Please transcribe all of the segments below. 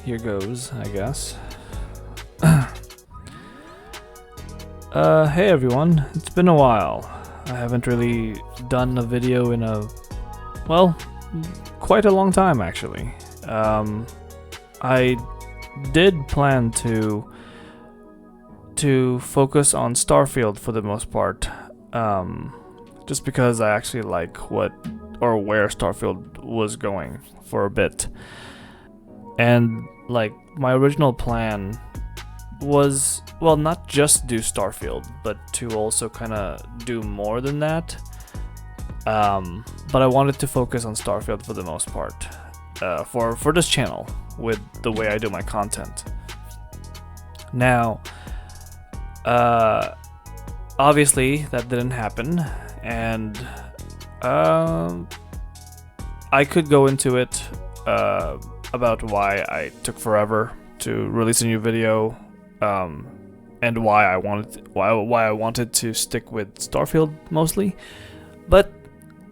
here goes, I guess. Hey everyone, it's been a while. I haven't really done a video in well, quite a long time actually. I did plan to focus on Starfield for the most part, just because I actually like where Starfield was going for a bit. And like my original plan was, well, not just do Starfield, but to also kind of do more than that. But I wanted to focus on Starfield for the most part, for this channel with the way I do my content. Now, obviously that didn't happen, and I could go into it about why I took forever to release a new video, and why I wanted to stick with Starfield mostly. But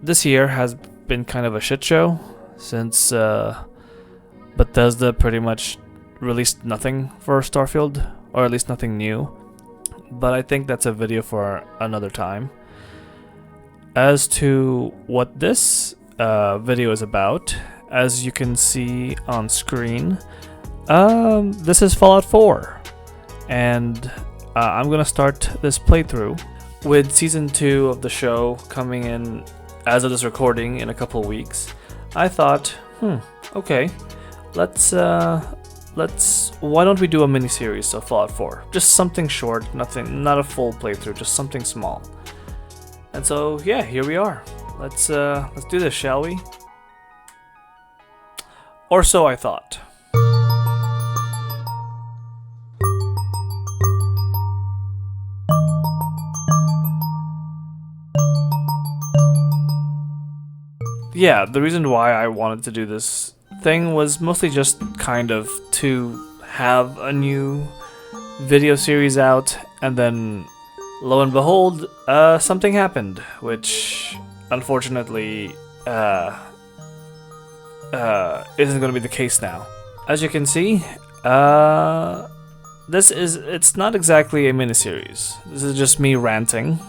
this year has been kind of a shit show since Bethesda pretty much released nothing for Starfield, or at least nothing new. But I think that's a video for another time. As to what this video is about, as you can see on screen, this is Fallout 4, and I'm gonna start this playthrough with Season 2 of the show coming in as of this recording in a couple weeks. I thought, okay, let's why don't we do a mini-series of Fallout 4? Just something short, not a full playthrough, just something small. And so yeah, here we are. Let's do this, shall we? Or so I thought. Yeah, the reason why I wanted to do this thing was mostly just kind of to have a new video series out, and then lo and behold, something happened, which unfortunately isn't going to be the case now. As you can see, it's not exactly a miniseries. This is just me ranting.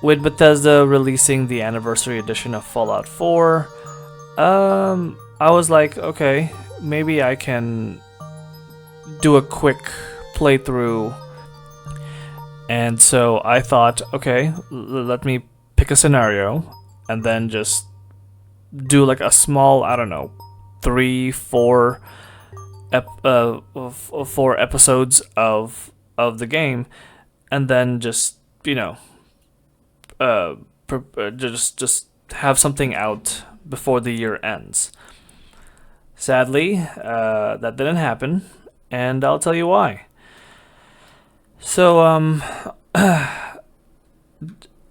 With Bethesda releasing the anniversary edition of Fallout 4, I was like, okay, maybe I can do a quick playthrough. And so I thought, okay, let me pick a scenario and then just do like a small, I don't know, 3-4 4 episodes of the game, and then just, you know, just have something out before the year ends. Sadly, that didn't happen, and I'll tell you why. So,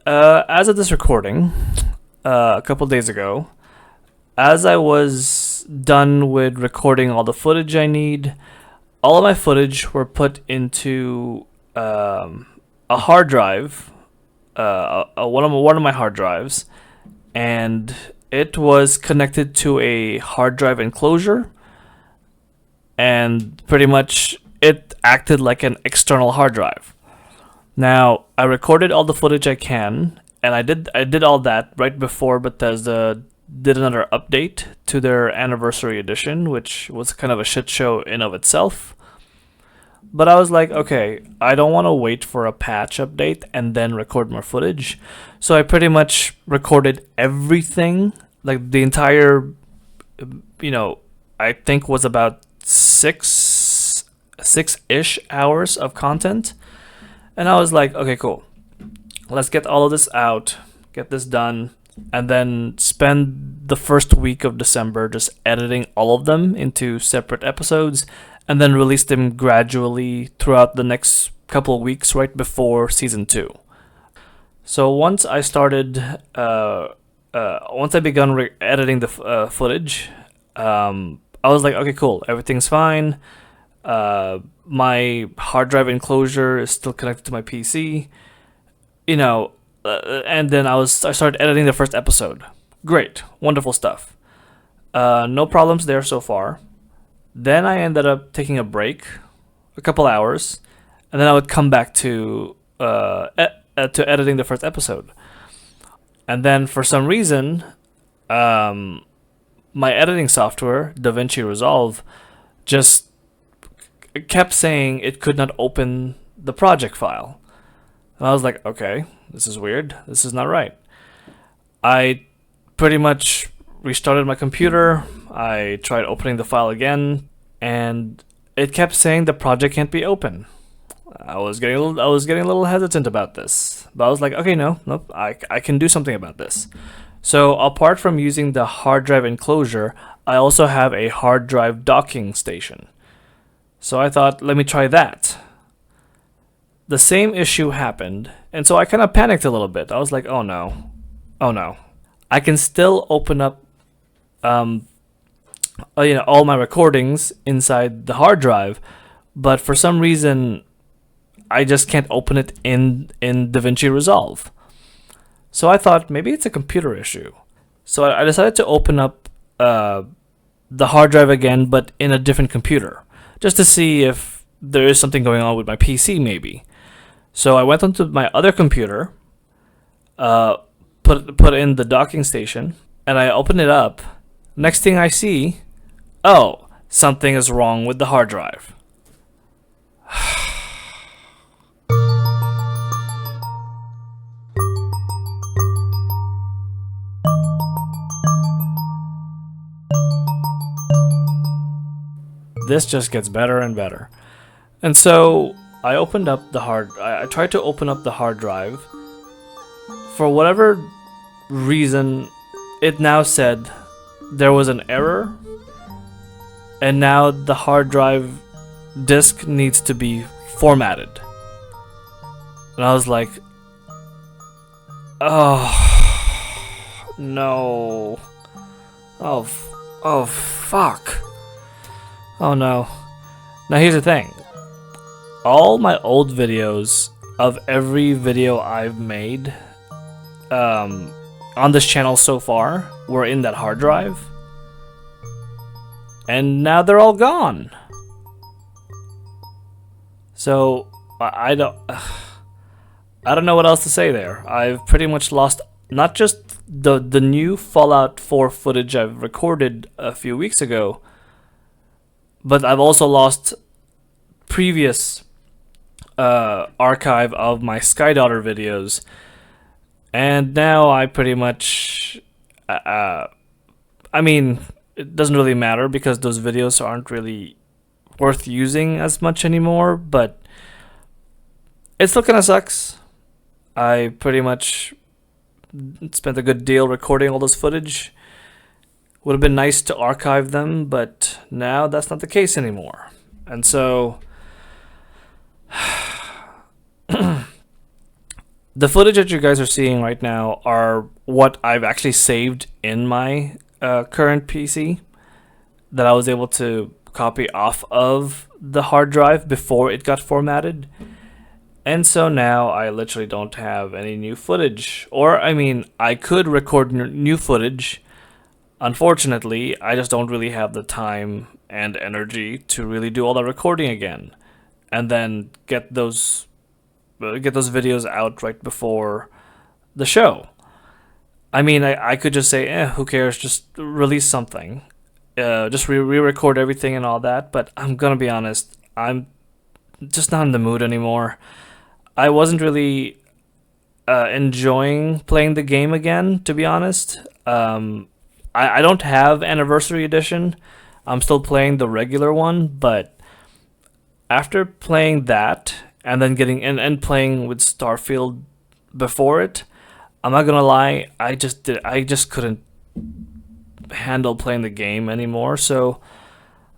as of this recording, a couple days ago, as I was done with recording all the footage I need, all of my footage were put into a hard drive, one of my hard drives, and it was connected to a hard drive enclosure, and pretty much it acted like an external hard drive. Now, I recorded all the footage I can, and I did all that right before Bethesda did another update to their anniversary edition, which was kind of a shit show in of itself. But I was like, okay, I don't want to wait for a patch update and then record more footage. So I pretty much recorded everything, like the entire, you know, I think was about six-ish hours of content. And I was like, okay, cool. Let's get all of this out, get this done, and then spend the first week of December just editing all of them into separate episodes, and then release them gradually throughout the next couple of weeks right before Season 2. So once I started, once I begun editing the footage, I was like, okay, cool, everything's fine. My hard drive enclosure is still connected to my PC, you know, and then I started editing the first episode. Great, wonderful stuff. No problems there so far. Then I ended up taking a break, a couple hours, and then I would come back to editing the first episode. And then for some reason, my editing software, DaVinci Resolve, just kept saying it could not open the project file. And I was like, okay, this is weird. This is not right. I pretty much restarted my computer. I tried opening the file again, and it kept saying the project can't be open. I was getting a little hesitant about this, but I was like, okay, nope, I can do something about this. So apart from using the hard drive enclosure, I also have a hard drive docking station. So I thought, let me try that. The same issue happened, and so I kind of panicked a little bit. I was like, oh no. I can still open up all my recordings inside the hard drive, but for some reason I just can't open it in DaVinci Resolve. So I thought maybe it's a computer issue. So I decided to open up the hard drive again, but in a different computer, just to see if there is something going on with my PC maybe. So I went onto my other computer, put in the docking station, and I opened it up. Next thing I see, oh, something is wrong with the hard drive. This just gets better and better. And so I opened up I tried to open up the hard drive. For whatever reason, it now said there was an error, and now the hard drive disk needs to be formatted. And I was like, oh no. Oh fuck. Oh no. Now here's the thing. All my old videos of every video I've made on this channel so far were in that hard drive. And now they're all gone. So I don't know what else to say there. I've pretty much lost not just the new Fallout 4 footage I've recorded a few weeks ago, but I've also lost previous archive of my Skydaughter videos, and now I pretty much I mean, it doesn't really matter because those videos aren't really worth using as much anymore, but it still kind of sucks. I pretty much spent a good deal recording all this footage. Would have been nice to archive them, but now that's not the case anymore. And so the footage that you guys are seeing right now are what I've actually saved in my current PC that I was able to copy off of the hard drive before it got formatted. And so now I literally don't have any new footage. Or, I mean, I could record new footage. Unfortunately, I just don't really have the time and energy to really do all the recording again. And then get those videos out right before the show. I mean, I could just say, who cares, just release something. Just re-record everything and all that. But I'm gonna be honest, I'm just not in the mood anymore. I wasn't really enjoying playing the game again, to be honest. I don't have Anniversary Edition. I'm still playing the regular one, but after playing that and then getting and playing with Starfield before it, I'm not gonna lie, I just couldn't handle playing the game anymore. So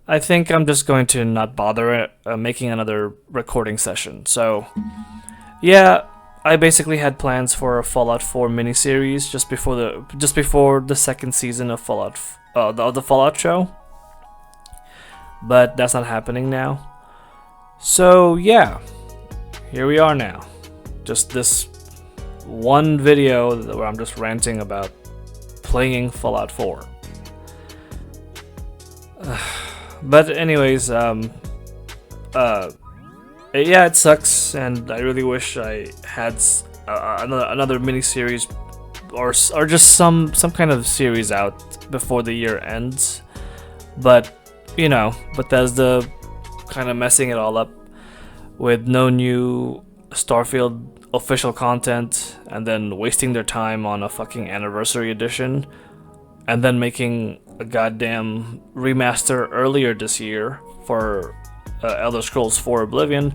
I think I'm just going to not bother making another recording session. So yeah, I basically had plans for a Fallout 4 miniseries just before the second season of Fallout, the Fallout show, but that's not happening now. So yeah, here we are now. Just this one video where I'm just ranting about playing Fallout 4. But anyways, yeah, it sucks, and I really wish I had another mini series or just some kind of series out before the year ends. But you know, Bethesda kind of messing it all up with no new Starfield official content, and then wasting their time on a fucking anniversary edition, and then making a goddamn remaster earlier this year for Elder Scrolls 4 Oblivion.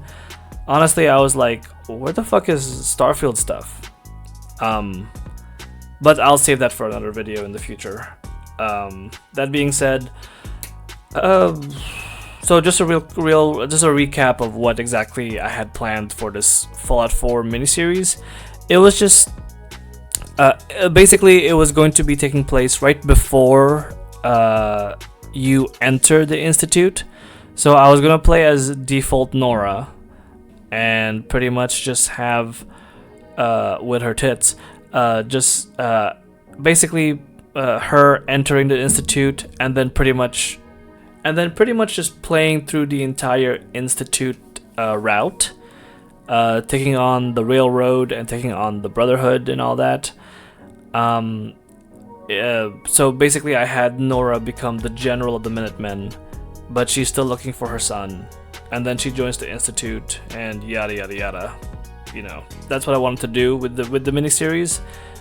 Honestly, I was like, where the fuck is Starfield stuff? But I'll save that for another video in the future. That being said, so just a recap of what exactly I had planned for this Fallout 4 miniseries. It was just basically it was going to be taking place right before you enter the Institute. So I was gonna play as default Nora, and pretty much just have with her tits, basically her entering the Institute, and then pretty much just playing through the entire Institute route, taking on the Railroad and taking on the Brotherhood and all that. So basically, I had Nora become the general of the Minutemen, but she's still looking for her son, and then she joins the Institute, and yada yada yada. You know, that's what I wanted to do with the miniseries.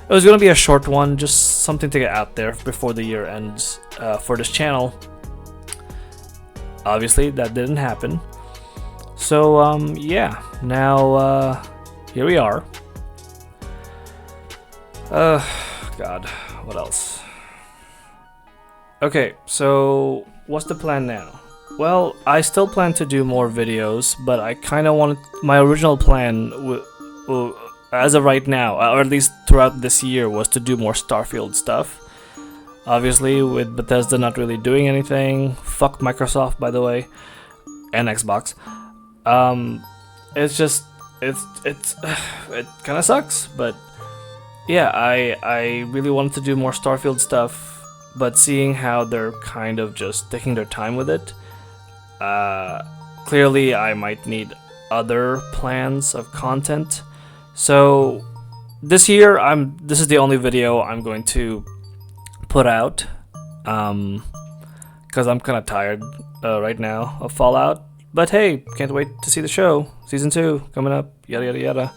It was gonna be a short one, just something to get out there before the year ends for this channel. Obviously, that didn't happen. So yeah, now here we are. God, what else? Okay, so what's the plan now? Well, I still plan to do more videos, but I kind of wanted my original plan, as of right now, or at least throughout this year, was to do more Starfield stuff. Obviously, with Bethesda not really doing anything, fuck Microsoft, by the way, and Xbox. It's just it kind of sucks, but yeah, I really wanted to do more Starfield stuff, but seeing how they're kind of just taking their time with it, clearly I might need other plans of content. So this year, this is the only video I'm going to put out, because I'm kind of tired right now of Fallout. But hey, can't wait to see the show. Season 2 coming up, yada yada yada.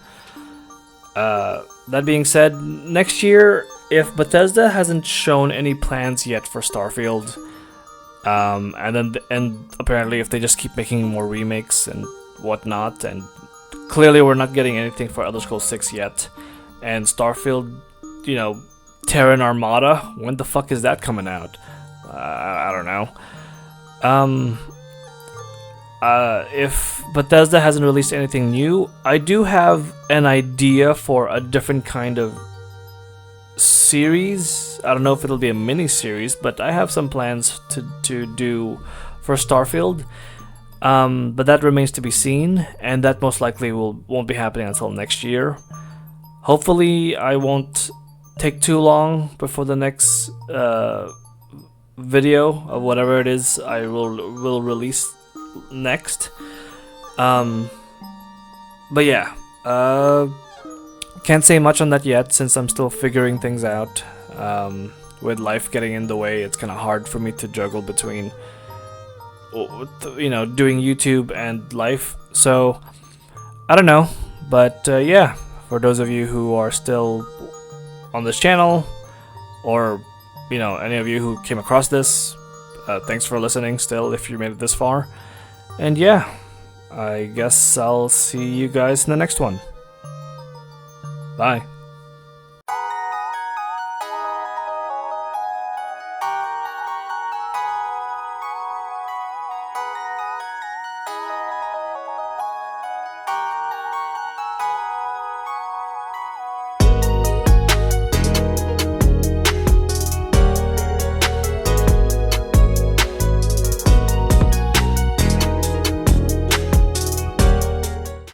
That being said, next year, if Bethesda hasn't shown any plans yet for Starfield, and apparently if they just keep making more remakes and whatnot, and clearly we're not getting anything for Elder Scrolls 6 yet, and Starfield, you know, Terran Armada, when the fuck is that coming out? I don't know. If Bethesda hasn't released anything new, I do have an idea for a different kind of series. I don't know if it'll be a mini series, but I have some plans to do for Starfield. But that remains to be seen, and that most likely won't be happening until next year. Hopefully, I won't take too long before the next video of whatever it is I will release next. But yeah, can't say much on that yet since I'm still figuring things out. With life getting in the way, it's kind of hard for me to juggle between, you know, doing YouTube and life. So I don't know, but yeah, for those of you who are still on this channel, or you know, any of you who came across this, thanks for listening still if you made it this far. And yeah, I guess I'll see you guys in the next one. Bye.